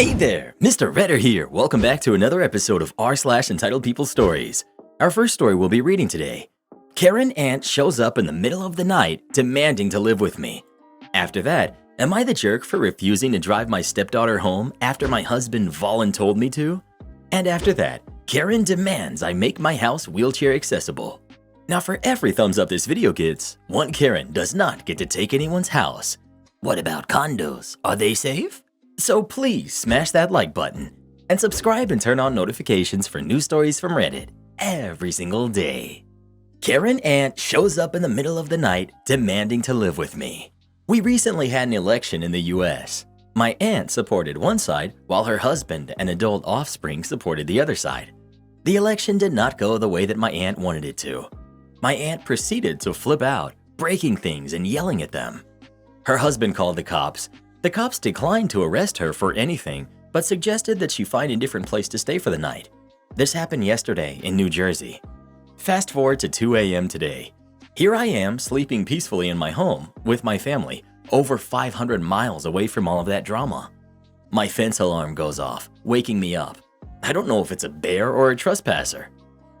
Hey there, Mr. Redder here. Welcome back to another episode of r/Entitled People Stories. Our first story we'll be reading today. Karen Ant shows up in the middle of the night demanding to live with me. After that, am I the jerk for refusing to drive my stepdaughter home after my husband voluntold me to? And after that, Karen demands I make my house wheelchair accessible. Now for every thumbs up this video gets, one Karen does not get to take anyone's house. What about condos? Are they safe? So please smash that like button and subscribe and turn on notifications for new stories from Reddit every single day. Karen Ant shows up in the middle of the night demanding to live with me. We recently had an election in the US. My aunt supported one side while her husband and adult offspring supported the other side. The election did not go the way that my aunt wanted it to. My aunt proceeded to flip out, breaking things and yelling at them. Her husband called the cops. The cops declined to arrest her for anything, but suggested that she find a different place to stay for the night. This happened yesterday in New Jersey. Fast forward to 2 a.m. today. Here I am sleeping peacefully in my home with my family, over 500 miles away from all of that drama. My fence alarm goes off, waking me up. I don't know if it's a bear or a trespasser.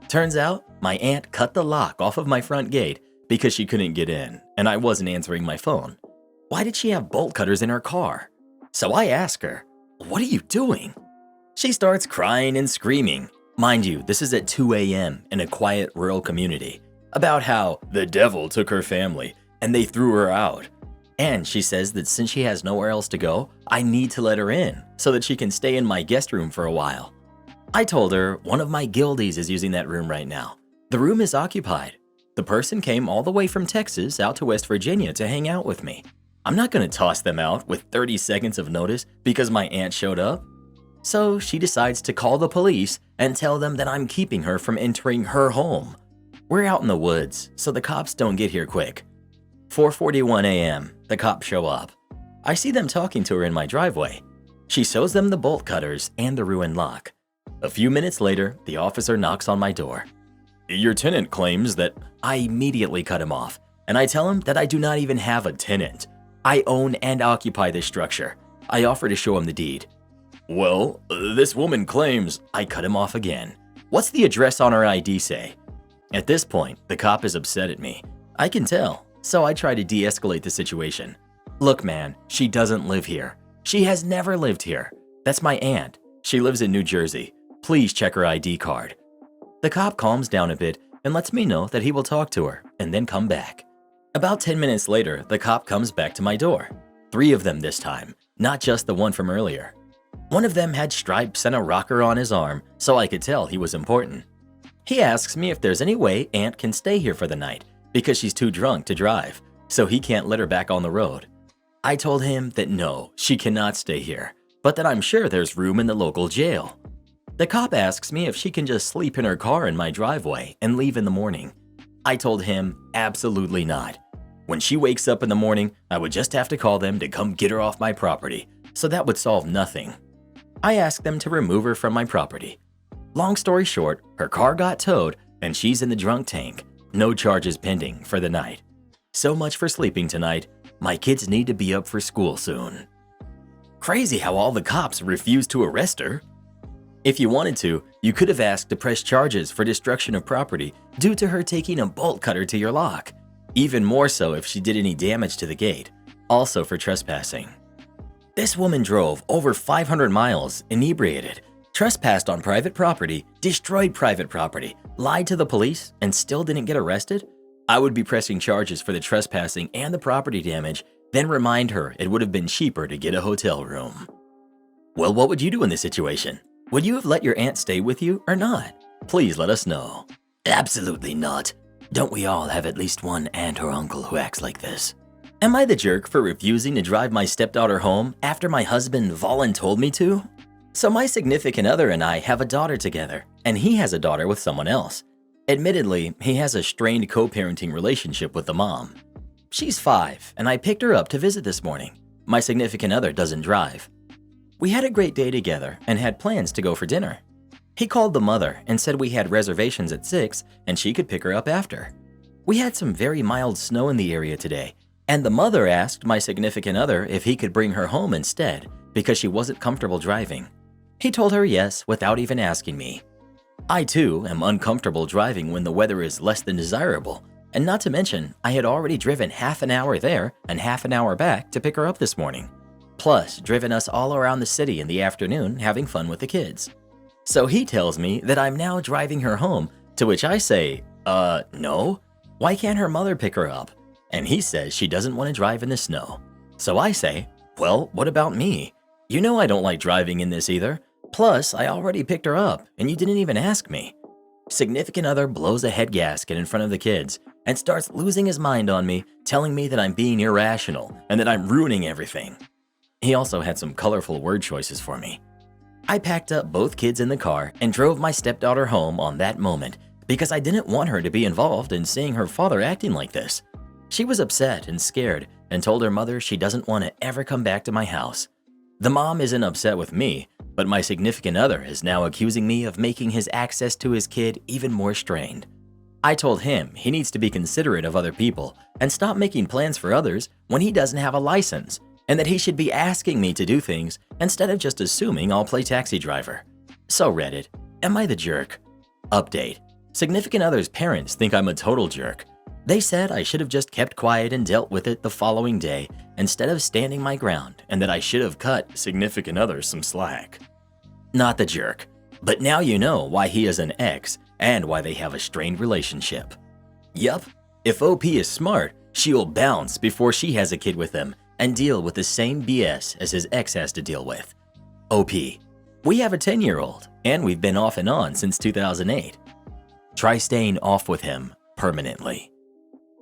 Turns out, my aunt cut the lock off of my front gate because she couldn't get in, and I wasn't answering my phone. Why did she have bolt cutters in her car? So I ask her, "What are you doing?" She starts crying and screaming. Mind you, this is at 2 a.m. in a quiet rural community, about how the devil took her family and they threw her out. And she says that since she has nowhere else to go, I need to let her in so that she can stay in my guest room for a while. I told her one of my guildies is using that room right now. The room is occupied. The person came all the way from Texas out to West Virginia to hang out with me. I'm not gonna toss them out with 30 seconds of notice because my aunt showed up. So she decides to call the police and tell them that I'm keeping her from entering her home. We're out in the woods, so the cops don't get here quick. 4:41 a.m., the cops show up. I see them talking to her in my driveway. She shows them the bolt cutters and the ruined lock. A few minutes later, the officer knocks on my door. "Your tenant claims that..." I immediately cut him off, and I tell him that I do not even have a tenant. I own and occupy this structure. I offer to show him the deed. "Well, this woman claims..." I cut him off again. "What's the address on her ID say?" At this point, the cop is upset at me. I can tell, so I try to de-escalate the situation. "Look, man, she doesn't live here. She has never lived here. That's my aunt. She lives in New Jersey. Please check her ID card." The cop calms down a bit and lets me know that he will talk to her and then come back. About 10 minutes later, the cop comes back to my door. 3 of them this time, not just the one from earlier. One of them had stripes and a rocker on his arm, so I could tell he was important. He asks me if there's any way Aunt can stay here for the night because she's too drunk to drive, so he can't let her back on the road. I told him that no, she cannot stay here, but that I'm sure there's room in the local jail. The cop asks me if she can just sleep in her car in my driveway and leave in the morning. I told him absolutely not. When she wakes up in the morning, I would just have to call them to come get her off my property, so that would solve nothing. I asked them to remove her from my property. Long story short, her car got towed and she's in the drunk tank. No charges pending for the night. So much for sleeping tonight. My kids need to be up for school soon. Crazy how all the cops refused to arrest her. If you wanted to, you could have asked to press charges for destruction of property due to her taking a bolt cutter to your lock. Even more so if she did any damage to the gate, also for trespassing. This woman drove over 500 miles inebriated, trespassed on private property, destroyed private property, lied to the police, and still didn't get arrested? I would be pressing charges for the trespassing and the property damage, then remind her it would have been cheaper to get a hotel room. Well, what would you do in this situation? Would you have let your aunt stay with you or not? Please let us know. Absolutely not. Don't we all have at least one aunt or uncle who acts like this? Am I the jerk for refusing to drive my stepdaughter home after my husband voluntold me to? So my significant other and I have a daughter together, and he has a daughter with someone else. Admittedly, he has a strained co-parenting relationship with the mom. She's 5, and I picked her up to visit this morning. My significant other doesn't drive. We had a great day together and had plans to go for dinner. He called the mother and said we had reservations at 6 and she could pick her up after. We had some very mild snow in the area today, and the mother asked my significant other if he could bring her home instead because she wasn't comfortable driving. He told her yes without even asking me. I too am uncomfortable driving when the weather is less than desirable, and not to mention I had already driven half an hour there and half an hour back to pick her up this morning. Plus, driven us all around the city in the afternoon having fun with the kids. So he tells me that I'm now driving her home, to which I say, no? Why can't her mother pick her up? And he says she doesn't want to drive in the snow. So I say, well, what about me? You know I don't like driving in this either. Plus, I already picked her up, and you didn't even ask me. Significant other blows a head gasket in front of the kids and starts losing his mind on me, telling me that I'm being irrational and that I'm ruining everything. He also had some colorful word choices for me. I packed up both kids in the car and drove my stepdaughter home on that moment because I didn't want her to be involved in seeing her father acting like this. She was upset and scared and told her mother she doesn't want to ever come back to my house. The mom isn't upset with me, but my significant other is now accusing me of making his access to his kid even more strained. I told him he needs to be considerate of other people and stop making plans for others when he doesn't have a license, and that he should be asking me to do things instead of just assuming I'll play taxi driver. So Reddit, am I the jerk? Update. Significant other's parents think I'm a total jerk. They said I should have just kept quiet and dealt with it the following day instead of standing my ground, and that I should have cut significant other some slack. Not the jerk, but now you know why he is an ex and why they have a strained relationship. Yup, if OP is smart, she'll bounce before she has a kid with him and deal with the same BS as his ex has to deal with. OP, we have a 10-year-old and we've been off and on since 2008. Try staying off with him permanently.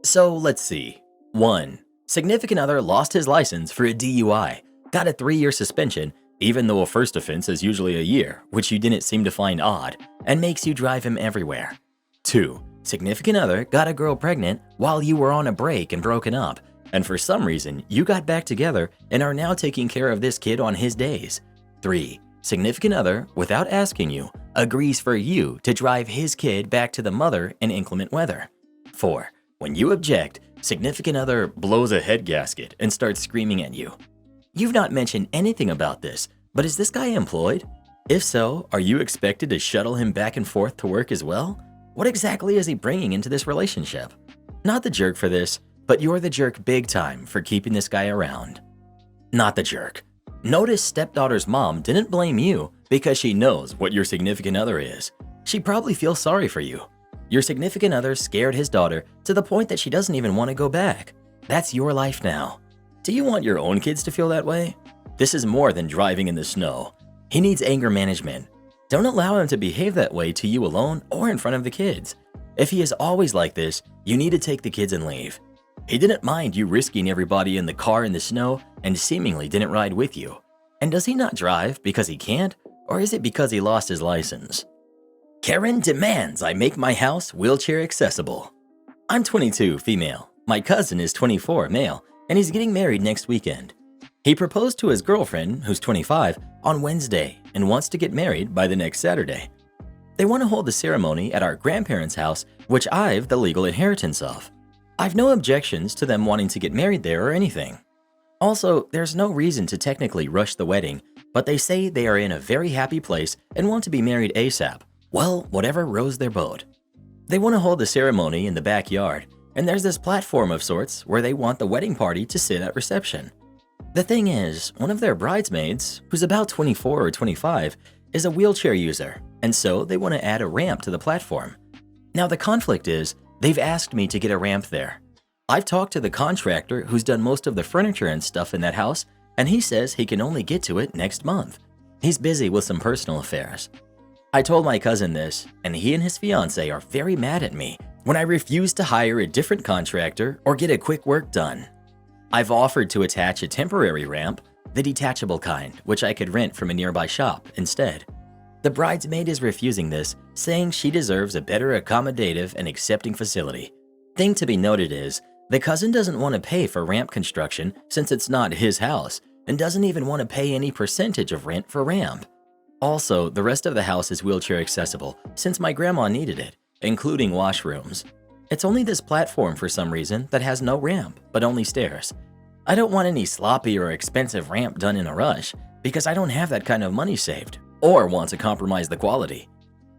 So let's see. 1. Significant other lost his license for a DUI, got a 3-year suspension, even though a first offense is usually a year, which you didn't seem to find odd, and makes you drive him everywhere. 2. Significant other got a girl pregnant while you were on a break and broken up, and for some reason you got back together and are now taking care of this kid on his days. 3. Significant other, without asking you, agrees for you to drive his kid back to the mother in inclement weather. 4. When you object, significant other blows a head gasket and starts screaming at you. You've not mentioned anything about this, but is this guy employed? If so, are you expected to shuttle him back and forth to work as well? What exactly is he bringing into this relationship? Not the jerk for this, but you're the jerk big time for keeping this guy around. Not the jerk. Notice stepdaughter's mom didn't blame you because she knows what your significant other is. She probably feels sorry for you. Your significant other scared his daughter to the point that she doesn't even want to go back. That's your life now. Do you want your own kids to feel that way? This is more than driving in the snow. He needs anger management. Don't allow him to behave that way to you alone or in front of the kids. If he is always like this, you need to take the kids and leave. He didn't mind you risking everybody in the car in the snow and seemingly didn't ride with you. And does he not drive because he can't, or is it because he lost his license? Karen demands I make my house wheelchair accessible. I'm 22, female. My cousin is 24, male, and he's getting married next weekend. He proposed to his girlfriend, who's 25, on Wednesday and wants to get married by the next Saturday. They want to hold the ceremony at our grandparents' house, which I've the legal inheritance of. I've no objections to them wanting to get married there or anything. Also, there's no reason to technically rush the wedding, but they say they are in a very happy place and want to be married ASAP. Well, whatever rows their boat. They want to hold the ceremony in the backyard, and there's this platform of sorts where they want the wedding party to sit at reception. The thing is, one of their bridesmaids, who's about 24 or 25, is a wheelchair user, and so they want to add a ramp to the platform. Now the conflict is, they've asked me to get a ramp there. I've talked to the contractor who's done most of the furniture and stuff in that house, and he says he can only get to it next month. He's busy with some personal affairs. I told my cousin this, and he and his fiancée are very mad at me when I refuse to hire a different contractor or get a quick work done. I've offered to attach a temporary ramp, the detachable kind, which I could rent from a nearby shop instead. The bridesmaid is refusing this, saying she deserves a better accommodative and accepting facility. Thing to be noted is, the cousin doesn't want to pay for ramp construction since it's not his house, and doesn't even want to pay any percentage of rent for ramp. Also, the rest of the house is wheelchair accessible since my grandma needed it, including washrooms. It's only this platform for some reason that has no ramp, but only stairs. I don't want any sloppy or expensive ramp done in a rush because I don't have that kind of money saved or want to compromise the quality.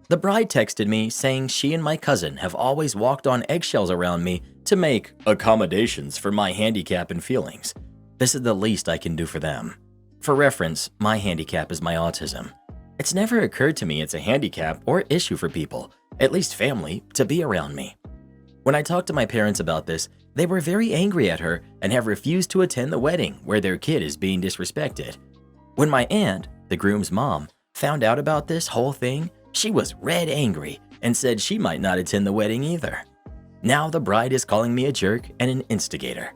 The bride texted me saying she and my cousin have always walked on eggshells around me to make accommodations for my handicap and feelings. This is the least I can do for them. For reference, my handicap is my autism. It's never occurred to me it's a handicap or issue for people, at least family, to be around me. When I talked to my parents about this, they were very angry at her and have refused to attend the wedding where their kid is being disrespected. When my aunt, the groom's mom, found out about this whole thing, she was red angry and said she might not attend the wedding either. Now the bride is calling me a jerk and an instigator.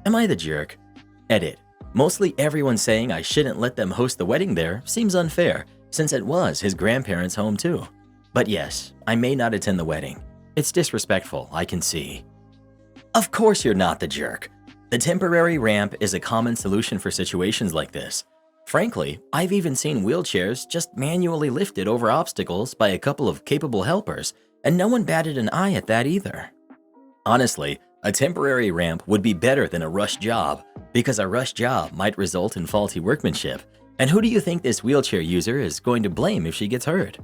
Am I the jerk? Edit. Mostly everyone saying I shouldn't let them host the wedding there seems unfair, since it was his grandparents' home too. But yes, I may not attend the wedding. It's disrespectful, I can see. Of course you're not the jerk. The temporary ramp is a common solution for situations like this. Frankly, I've even seen wheelchairs just manually lifted over obstacles by a couple of capable helpers, and no one batted an eye at that either. Honestly, a temporary ramp would be better than a rush job, because a rush job might result in faulty workmanship. And who do you think this wheelchair user is going to blame if she gets hurt?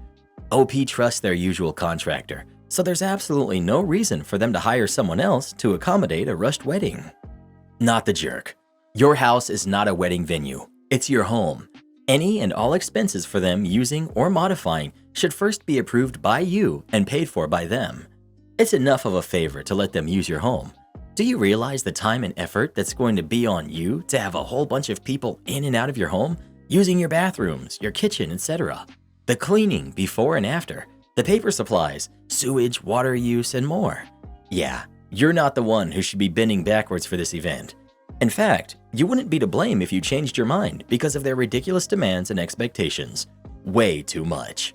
OP trusts their usual contractor, so there's absolutely no reason for them to hire someone else to accommodate a rushed wedding. Not the jerk. Your house is not a wedding venue. It's your home. Any and all expenses for them using or modifying should first be approved by you and paid for by them. It's enough of a favor to let them use your home. Do you realize the time and effort that's going to be on you to have a whole bunch of people in and out of your home, using your bathrooms, your kitchen, etc.? The cleaning before and after, the paper supplies, sewage, water use, and more. Yeah, you're not the one who should be bending backwards for this event. In fact, you wouldn't be to blame if you changed your mind because of their ridiculous demands and expectations. Way too much.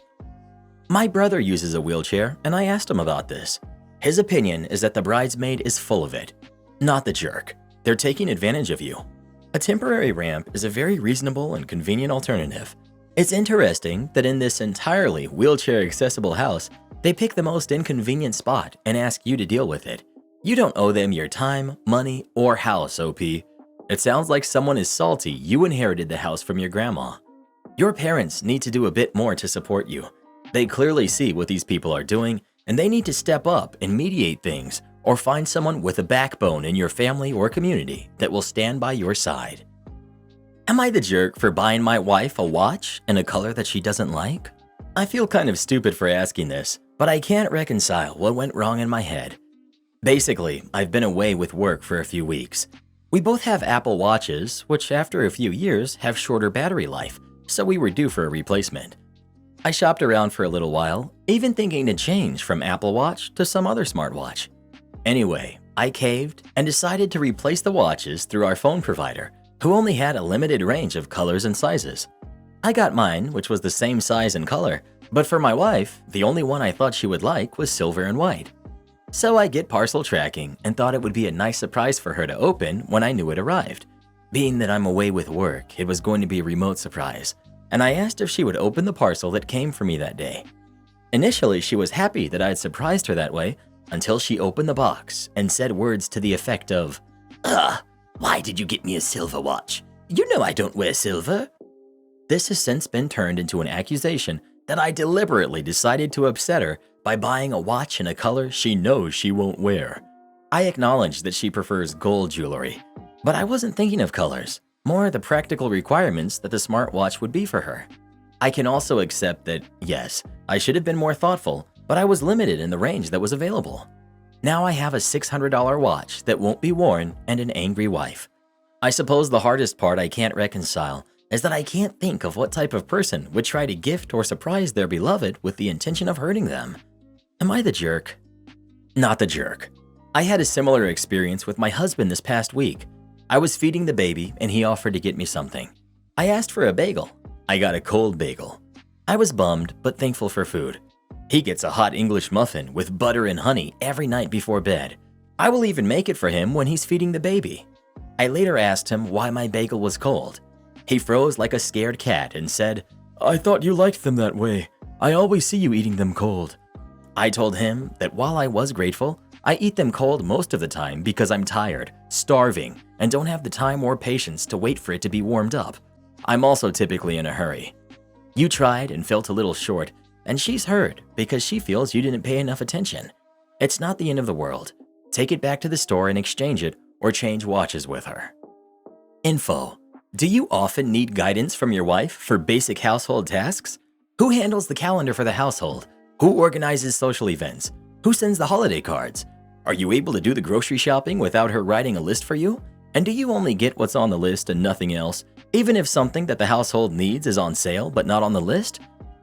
My brother uses a wheelchair, and I asked him about this. His opinion is that the bridesmaid is full of it. Not the jerk. They're taking advantage of you. A temporary ramp is a very reasonable and convenient alternative. It's interesting that in this entirely wheelchair-accessible house, they pick the most inconvenient spot and ask you to deal with it. You don't owe them your time, money, or house, OP. It sounds like someone is salty you inherited the house from your grandma. Your parents need to do a bit more to support you. They clearly see what these people are doing, and they need to step up and mediate things or find someone with a backbone in your family or community that will stand by your side. Am I the jerk for buying my wife a watch in a color that she doesn't like? I feel kind of stupid for asking this, but I can't reconcile what went wrong in my head. Basically, I've been away with work for a few weeks. We both have Apple Watches, which after a few years have shorter battery life, so we were due for a replacement. I shopped around for a little while, even thinking to change from Apple Watch to some other smartwatch. Anyway, I caved and decided to replace the watches through our phone provider, who only had a limited range of colors and sizes. I got mine, which was the same size and color, but for my wife, the only one I thought she would like was silver and white. So I get parcel tracking and thought it would be a nice surprise for her to open when I knew it arrived. Being that I'm away with work, it was going to be a remote surprise, and I asked if she would open the parcel that came for me that day. Initially, she was happy that I had surprised her that way until she opened the box and said words to the effect of, why did you get me a silver watch? You know I don't wear silver." This has since been turned into an accusation that I deliberately decided to upset her by buying a watch in a color she knows she won't wear. I acknowledge that she prefers gold jewelry, but I wasn't thinking of colors, more the practical requirements that the smartwatch would be for her. I can also accept that, yes, I should have been more thoughtful, but I was limited in the range that was available. Now I have a $600 watch that won't be worn and an angry wife. I suppose the hardest part I can't reconcile is that I can't think of what type of person would try to gift or surprise their beloved with the intention of hurting them. Am I the jerk? Not the jerk. I had a similar experience with my husband this past week. I was feeding the baby and he offered to get me something. I asked for a bagel. I got a cold bagel. I was bummed but thankful for food. He gets a hot English muffin with butter and honey every night before bed. I will even make it for him when he's feeding the baby. I later asked him why my bagel was cold. He froze like a scared cat and said, "I thought you liked them that way. I always see you eating them cold." I told him that while I was grateful, I eat them cold most of the time because I'm tired, starving, and don't have the time or patience to wait for it to be warmed up. I'm also typically in a hurry. You tried and felt a little short, and she's hurt because she feels you didn't pay enough attention. It's not the end of the world. Take it back to the store and exchange it or change watches with her. Info. Do you often need guidance from your wife for basic household tasks? Who handles the calendar for the household? Who organizes social events? Who sends the holiday cards? Are you able to do the grocery shopping without her writing a list for you? And do you only get what's on the list and nothing else, even if something that the household needs is on sale but not on the list?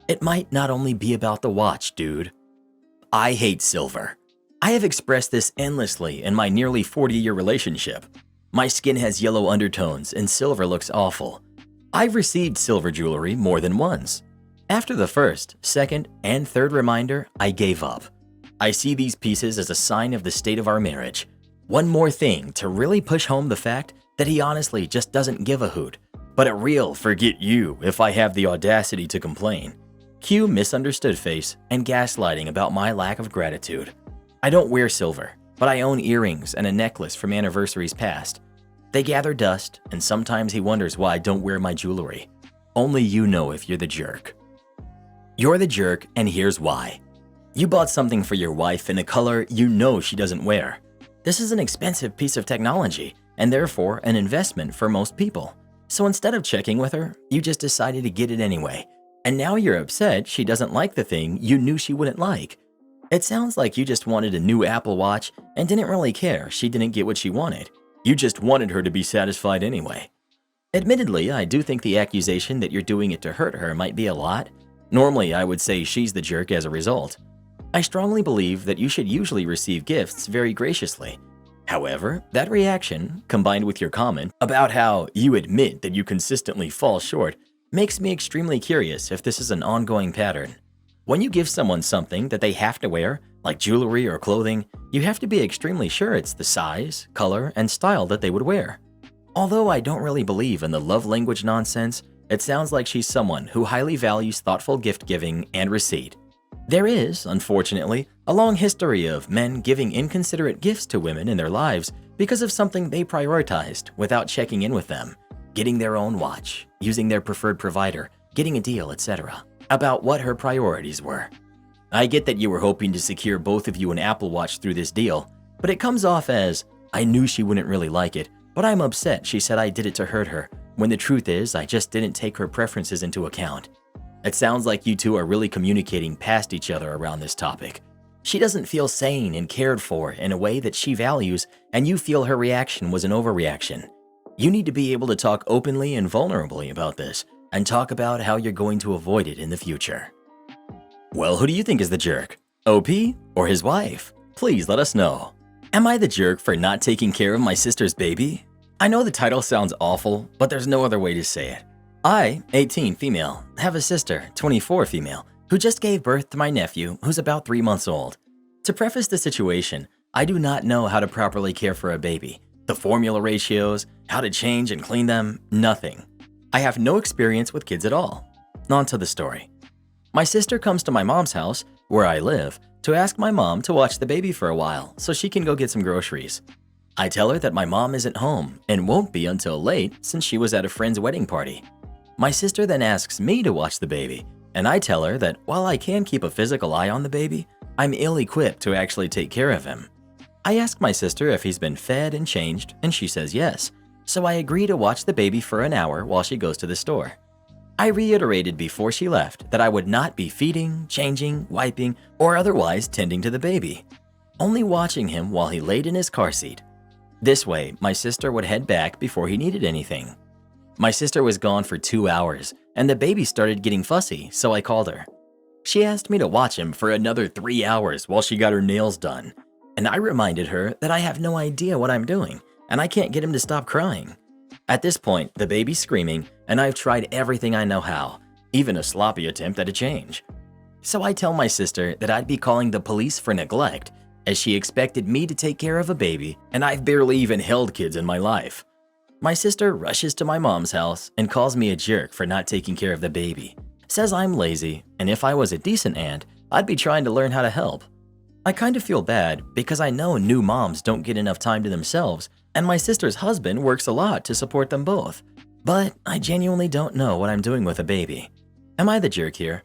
It might not only be about the watch, dude. I hate silver. I have expressed this endlessly in my nearly 40-year relationship. My skin has yellow undertones and silver looks awful. I've received silver jewelry more than once. After the first, second, and third reminder, I gave up. I see these pieces as a sign of the state of our marriage. One more thing to really push home the fact that he honestly just doesn't give a hoot, but a real forget you if I have the audacity to complain. Cue misunderstood face and gaslighting about my lack of gratitude. I don't wear silver, but I own earrings and a necklace from anniversaries past. They gather dust, and sometimes he wonders why I don't wear my jewelry. Only you know if you're the jerk. You're the jerk, and here's why. You bought something for your wife in a color you know she doesn't wear. This is an expensive piece of technology, and therefore an investment for most people. So instead of checking with her, you just decided to get it anyway. And now you're upset she doesn't like the thing you knew she wouldn't like. It sounds like you just wanted a new Apple Watch and didn't really care she didn't get what she wanted. You just wanted her to be satisfied anyway. Admittedly, I do think the accusation that you're doing it to hurt her might be a lot. Normally, I would say she's the jerk as a result. I strongly believe that you should usually receive gifts very graciously. However, that reaction, combined with your comment about how you admit that you consistently fall short, makes me extremely curious if this is an ongoing pattern. When you give someone something that they have to wear, like jewelry or clothing, you have to be extremely sure it's the size, color, and style that they would wear. Although I don't really believe in the love language nonsense, it sounds like she's someone who highly values thoughtful gift giving and receipt. There is, unfortunately, a long history of men giving inconsiderate gifts to women in their lives because of something they prioritized without checking in with them, getting their own watch, using their preferred provider, getting a deal, etc., about what her priorities were. I get that you were hoping to secure both of you an Apple Watch through this deal, but it comes off as, I knew she wouldn't really like it, but I'm upset she said I did it to hurt her, when the truth is I just didn't take her preferences into account. It sounds like you two are really communicating past each other around this topic. She doesn't feel sane and cared for in a way that she values, and you feel her reaction was an overreaction. You need to be able to talk openly and vulnerably about this, and talk about how you're going to avoid it in the future. Well, who do you think is the jerk? OP or his wife? Please let us know. Am I the jerk for not taking care of my sister's baby? I know the title sounds awful, but there's no other way to say it. I, 18 female, have a sister, 24 female, who just gave birth to my nephew, who's about 3 months old. To preface the situation, I do not know how to properly care for a baby, the formula ratios, how to change and clean them, nothing. I have no experience with kids at all. On to the story. My sister comes to my mom's house, where I live, to ask my mom to watch the baby for a while so she can go get some groceries. I tell her that my mom isn't home and won't be until late since she was at a friend's wedding party. My sister then asks me to watch the baby, and I tell her that while I can keep a physical eye on the baby, I'm ill-equipped to actually take care of him. I ask my sister if he's been fed and changed, and she says yes, so I agree to watch the baby for an hour while she goes to the store. I reiterated before she left that I would not be feeding, changing, wiping, or otherwise tending to the baby, only watching him while he laid in his car seat. This way, my sister would head back before he needed anything. My sister was gone for 2 hours, and the baby started getting fussy, so I called her. She asked me to watch him for another 3 hours while she got her nails done, and I reminded her that I have no idea what I'm doing, and I can't get him to stop crying. At this point, the baby's screaming, and I've tried everything I know how, even a sloppy attempt at a change. So I tell my sister that I'd be calling the police for neglect, as she expected me to take care of a baby, and I've barely even held kids in my life. My sister rushes to my mom's house and calls me a jerk for not taking care of the baby, says I'm lazy, and if I was a decent aunt, I'd be trying to learn how to help. I kind of feel bad because I know new moms don't get enough time to themselves, and my sister's husband works a lot to support them both. But I genuinely don't know what I'm doing with a baby. Am I the jerk here?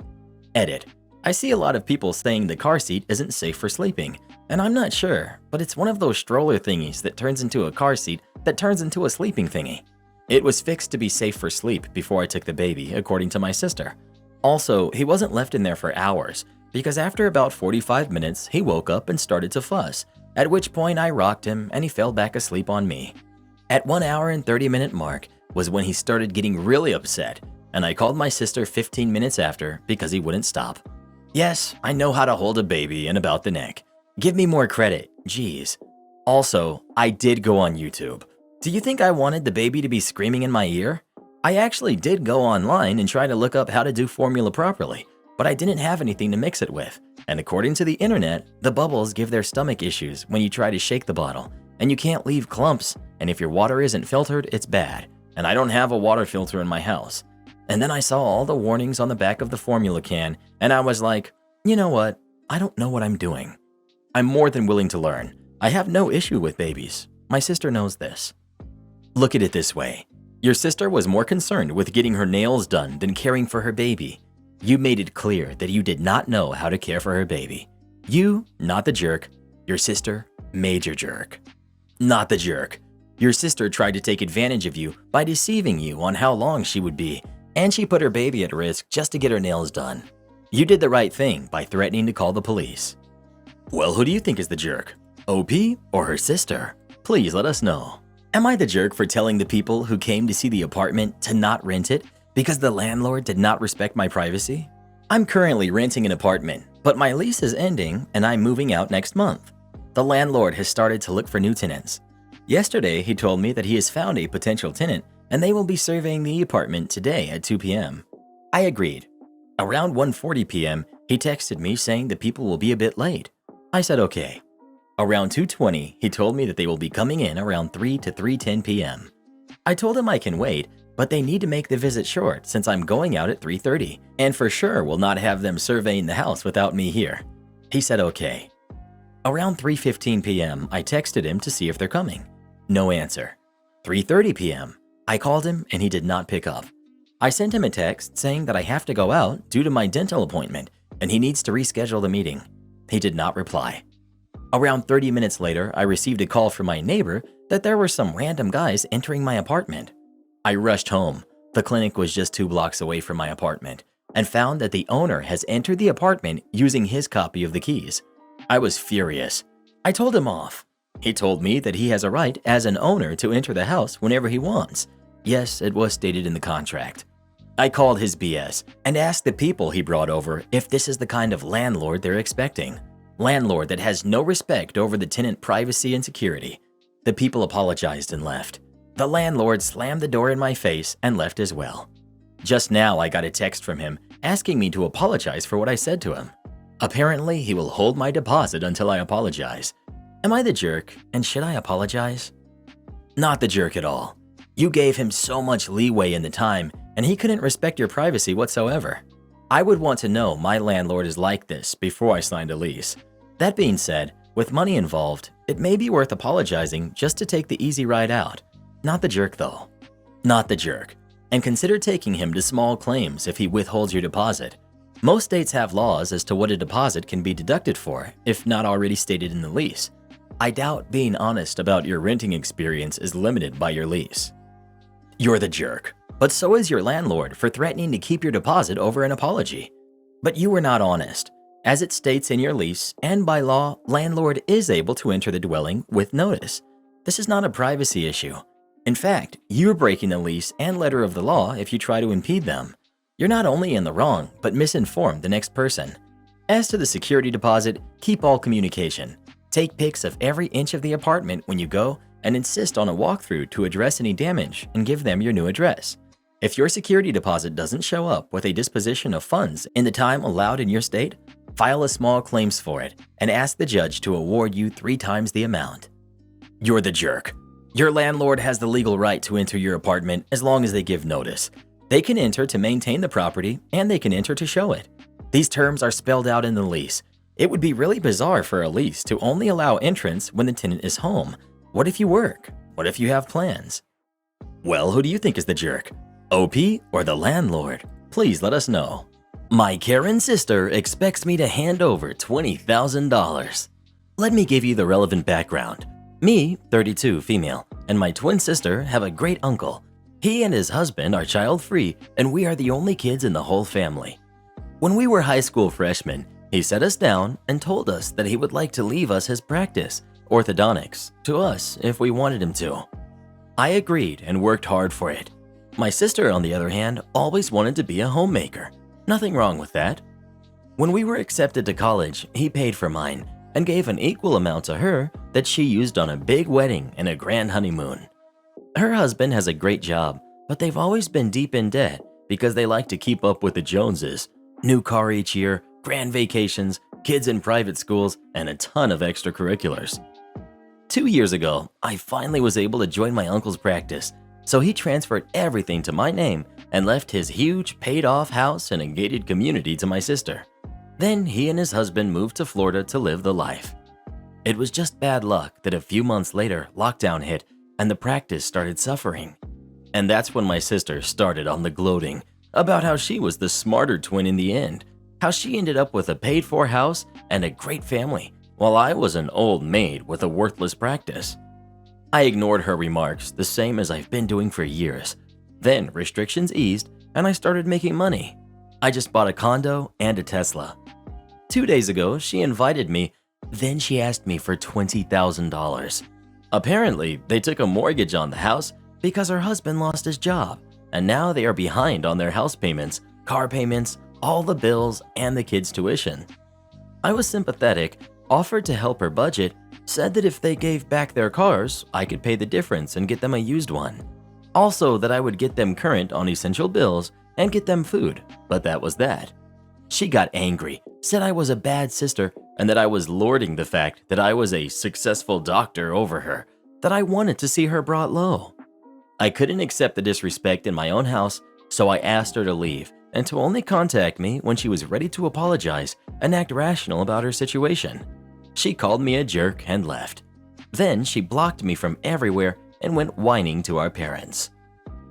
Edit. I see a lot of people saying the car seat isn't safe for sleeping, and I'm not sure, but it's one of those stroller thingies that turns into a car seat that turns into a sleeping thingy. It was fixed to be safe for sleep before I took the baby, according to my sister. Also, he wasn't left in there for hours, because after about 45 minutes, he woke up and started to fuss, at which point I rocked him and he fell back asleep on me. At 1 hour and 30-minute mark was when he started getting really upset, and I called my sister 15 minutes after because he wouldn't stop. Yes, I know how to hold a baby and about the neck. Give me more credit, jeez. Also, I did go on YouTube. Do you think I wanted the baby to be screaming in my ear? I actually did go online and try to look up how to do formula properly, but I didn't have anything to mix it with. And according to the internet, the bubbles give their stomach issues when you try to shake the bottle, and you can't leave clumps, and if your water isn't filtered, it's bad. And I don't have a water filter in my house. And then I saw all the warnings on the back of the formula can, and I was like, you know what? I don't know what I'm doing. I'm more than willing to learn. I have no issue with babies. My sister knows this. Look at it this way. Your sister was more concerned with getting her nails done than caring for her baby. You made it clear that you did not know how to care for her baby. You, not the jerk. Your sister, major jerk. Not the jerk. Your sister tried to take advantage of you by deceiving you on how long she would be, and she put her baby at risk just to get her nails done. You did the right thing by threatening to call the police. Well, who do you think is the jerk? OP or her sister? Please let us know. Am I the jerk for telling the people who came to see the apartment to not rent it because the landlord did not respect my privacy? I'm currently renting an apartment, but my lease is ending and I'm moving out next month. The landlord has started to look for new tenants. Yesterday, he told me that he has found a potential tenant and they will be surveying the apartment today at 2 p.m. I agreed. Around 1:40 p.m., he texted me saying the people will be a bit late. I said okay. Around 2:20, he told me that they will be coming in around 3 to 3:10 p.m. I told him I can wait, but they need to make the visit short since I'm going out at 3:30 and for sure will not have them surveying the house without me here. He said okay. Around 3:15 p.m., I texted him to see if they're coming. No answer. 3:30 p.m., I called him and he did not pick up. I sent him a text saying that I have to go out due to my dental appointment and he needs to reschedule the meeting. He did not reply. Around 30 minutes later, I received a call from my neighbor that there were some random guys entering my apartment. I rushed home. The clinic was just 2 blocks away from my apartment and found that the owner has entered the apartment using his copy of the keys. I was furious. I told him off. He told me that he has a right as an owner to enter the house whenever he wants. Yes, it was stated in the contract. I called his BS and asked the people he brought over if this is the kind of landlord they're expecting. Landlord that has no respect over the tenant privacy and security. The people apologized and left. The landlord slammed the door in my face and left as well. Just now I got a text from him asking me to apologize for what I said to him. Apparently he will hold my deposit until I apologize. Am I the jerk and should I apologize? Not the jerk at all. You gave him so much leeway in the time and he couldn't respect your privacy whatsoever. I would want to know my landlord is like this before I signed a lease. That being said, with money involved, it may be worth apologizing just to take the easy ride out. Not the jerk though. Not the jerk. And consider taking him to small claims if he withholds your deposit. Most states have laws as to what a deposit can be deducted for, if not already stated in the lease. I doubt being honest about your renting experience is limited by your lease. You're the jerk, but so is your landlord for threatening to keep your deposit over an apology. But you were not honest. As it states in your lease, and by law, landlord is able to enter the dwelling with notice. This is not a privacy issue. In fact, you're breaking the lease and letter of the law if you try to impede them. You're not only in the wrong, but misinformed the next person. As to the security deposit, keep all communication. Take pics of every inch of the apartment when you go and insist on a walkthrough to address any damage and give them your new address. If your security deposit doesn't show up with a disposition of funds in the time allowed in your state, file a small claims for it and ask the judge to award you 3 times the amount. You're the jerk. Your landlord has the legal right to enter your apartment as long as they give notice. They can enter to maintain the property and they can enter to show it. These terms are spelled out in the lease. It would be really bizarre for a lease to only allow entrance when the tenant is home. What if you work? What if you have plans? Well, who do you think is the jerk? OP or the landlord? Please let us know. My Karen sister expects me to hand over $20,000. Let me give you the relevant background. Me, 32, female, and my twin sister have a great uncle. He and his husband are child-free, and we are the only kids in the whole family. When we were high school freshmen, he sat us down and told us that he would like to leave us his practice, orthodontics, to us if we wanted him to. I agreed and worked hard for it. My sister, on the other hand, always wanted to be a homemaker. Nothing wrong with that. When we were accepted to college, he paid for mine and gave an equal amount to her that she used on a big wedding and a grand honeymoon. Her husband has a great job, but they've always been deep in debt because they like to keep up with the Joneses. New car each year, grand vacations, kids in private schools, and a ton of extracurriculars. 2 years ago, I finally was able to join my uncle's practice, so he transferred everything to my name and left his huge paid-off house and a gated community to my sister. Then he and his husband moved to Florida to live the life. It was just bad luck that a few months later, lockdown hit and the practice started suffering. And that's when my sister started on the gloating about how she was the smarter twin in the end, how she ended up with a paid-for house and a great family, while I was an old maid with a worthless practice. I ignored her remarks the same as I've been doing for years. Then restrictions eased and I started making money. I just bought a condo and a Tesla. 2 days ago, she invited me, then she asked me for $20,000. Apparently, they took a mortgage on the house because her husband lost his job, and now they are behind on their house payments, car payments, all the bills, and the kids' tuition. I was sympathetic, offered to help her budget, said that if they gave back their cars, I could pay the difference and get them a used one. Also that I would get them current on essential bills and get them food, but that was that. She got angry, said I was a bad sister, and that I was lording the fact that I was a successful doctor over her, that I wanted to see her brought low. I couldn't accept the disrespect in my own house, so I asked her to leave and to only contact me when she was ready to apologize and act rational about her situation. She called me a jerk and left. Then she blocked me from everywhere and went whining to our parents.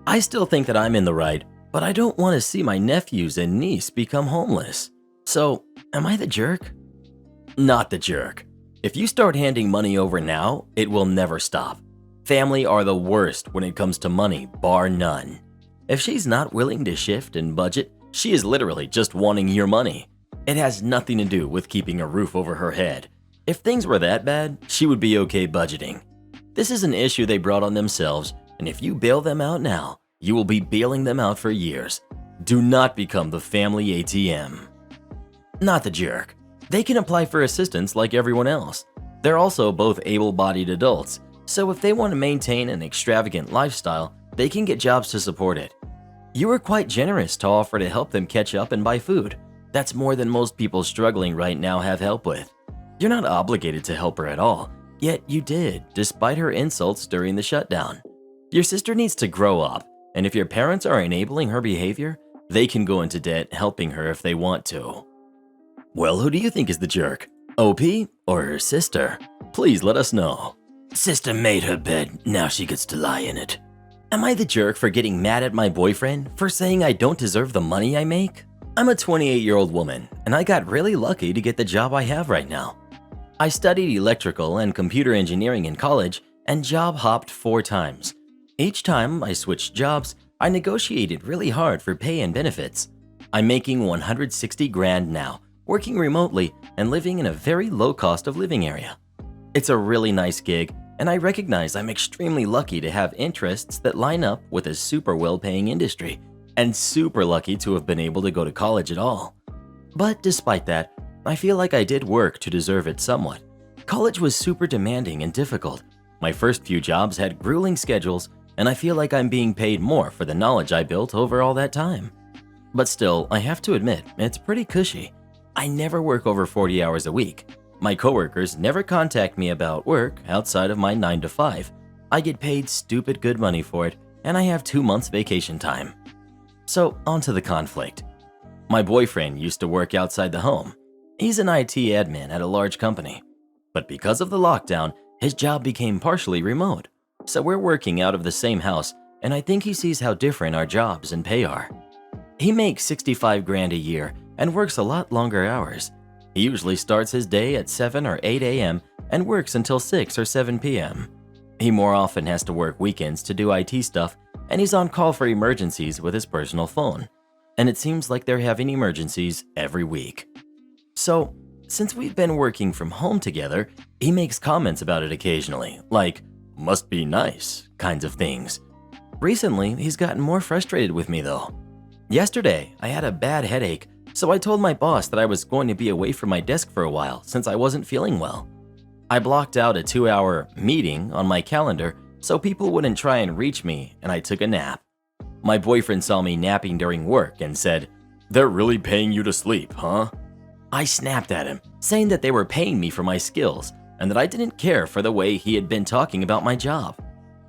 I still think that I'm in the right, but I don't want to see my nephews and niece become homeless. So, am I the jerk? Not the jerk. If you start handing money over now, it will never stop. Family are the worst when it comes to money, bar none. If she's not willing to shift and budget, she is literally just wanting your money. It has nothing to do with keeping a roof over her head. If things were that bad, she would be okay budgeting. This is an issue they brought on themselves, and if you bail them out now, you will be bailing them out for years. Do not become the family ATM. Not the jerk. They can apply for assistance like everyone else. They're also both able-bodied adults, so if they want to maintain an extravagant lifestyle, they can get jobs to support it. You were quite generous to offer to help them catch up and buy food. That's more than most people struggling right now have help with. You're not obligated to help her at all, yet you did, despite her insults during the shutdown. Your sister needs to grow up, and if your parents are enabling her behavior, they can go into debt helping her if they want to. Well, who do you think is the jerk? OP or her sister? Please let us know. Sister made her bed, now she gets to lie in it. Am I the jerk for getting mad at my boyfriend for saying I don't deserve the money I make? I'm a 28-year-old woman, and I got really lucky to get the job I have right now. I studied electrical and computer engineering in college and job hopped 4 times. Each time I switched jobs, I negotiated really hard for pay and benefits. I'm making 160 grand now, working remotely and living in a very low cost of living area. It's a really nice gig, and I recognize I'm extremely lucky to have interests that line up with a super well-paying industry, and super lucky to have been able to go to college at all. But despite that, I feel like I did work to deserve it somewhat. College was super demanding and difficult. My first few jobs had grueling schedules, and I feel like I'm being paid more for the knowledge I built over all that time. But still, I have to admit, it's pretty cushy. I never work over 40 hours a week. My coworkers never contact me about work outside of my 9 to 5. I get paid stupid good money for it, and I have 2 months vacation time. So, on to the conflict. My boyfriend used to work outside the home. He's an IT admin at a large company. But because of the lockdown, his job became partially remote. So we're working out of the same house, and I think he sees how different our jobs and pay are. He makes 65 grand a year and works a lot longer hours. He usually starts his day at 7 or 8 a.m. and works until 6 or 7 p.m. He more often has to work weekends to do IT stuff, and he's on call for emergencies with his personal phone. And it seems like they're having emergencies every week. So, since we've been working from home together, he makes comments about it occasionally, like, "must be nice," kinds of things. Recently, he's gotten more frustrated with me though. Yesterday, I had a bad headache, so I told my boss that I was going to be away from my desk for a while since I wasn't feeling well. I blocked out a 2-hour meeting on my calendar so people wouldn't try and reach me, and I took a nap. My boyfriend saw me napping during work and said, "They're really paying you to sleep, huh?" I snapped at him, saying that they were paying me for my skills and that I didn't care for the way he had been talking about my job.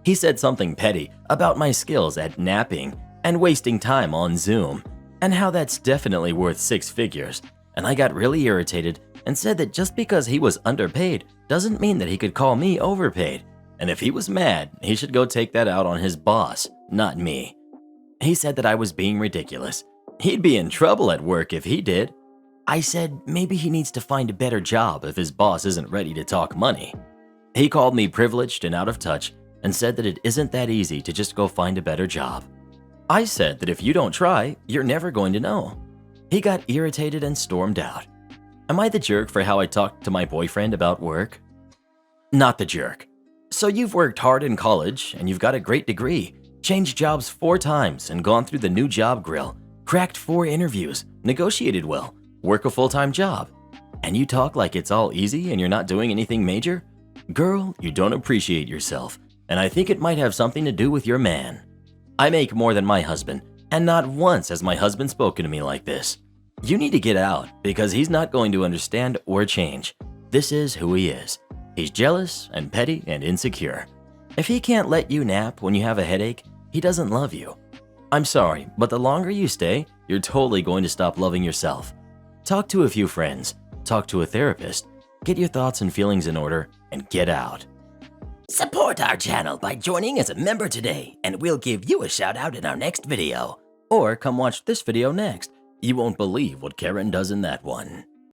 He said something petty about my skills at napping and wasting time on Zoom, and how that's definitely worth 6 figures, and I got really irritated and said that just because he was underpaid doesn't mean that he could call me overpaid, and if he was mad, he should go take that out on his boss, not me. He said that I was being ridiculous. He'd be in trouble at work if he did. I said maybe he needs to find a better job if his boss isn't ready to talk money. He called me privileged and out of touch and said that it isn't that easy to just go find a better job. I said that if you don't try, you're never going to know. He got irritated and stormed out. Am I the jerk for how I talked to my boyfriend about work? Not the jerk. So you've worked hard in college and you've got a great degree, changed jobs 4 times and gone through the new job grill, cracked 4 interviews, negotiated well, work a full-time job, and you talk like it's all easy and you're not doing anything major? Girl, you don't appreciate yourself, and I think it might have something to do with your man. I make more than my husband, and not once has my husband spoken to me like this. You need to get out because he's not going to understand or change. This is who he is. He's jealous and petty and insecure. If he can't let you nap when you have a headache, he doesn't love you. I'm sorry, but the longer you stay, you're totally going to stop loving yourself. Talk to a few friends, talk to a therapist, get your thoughts and feelings in order, and get out. Support our channel by joining as a member today, and we'll give you a shout out in our next video. Or come watch this video next. You won't believe what Karen does in that one.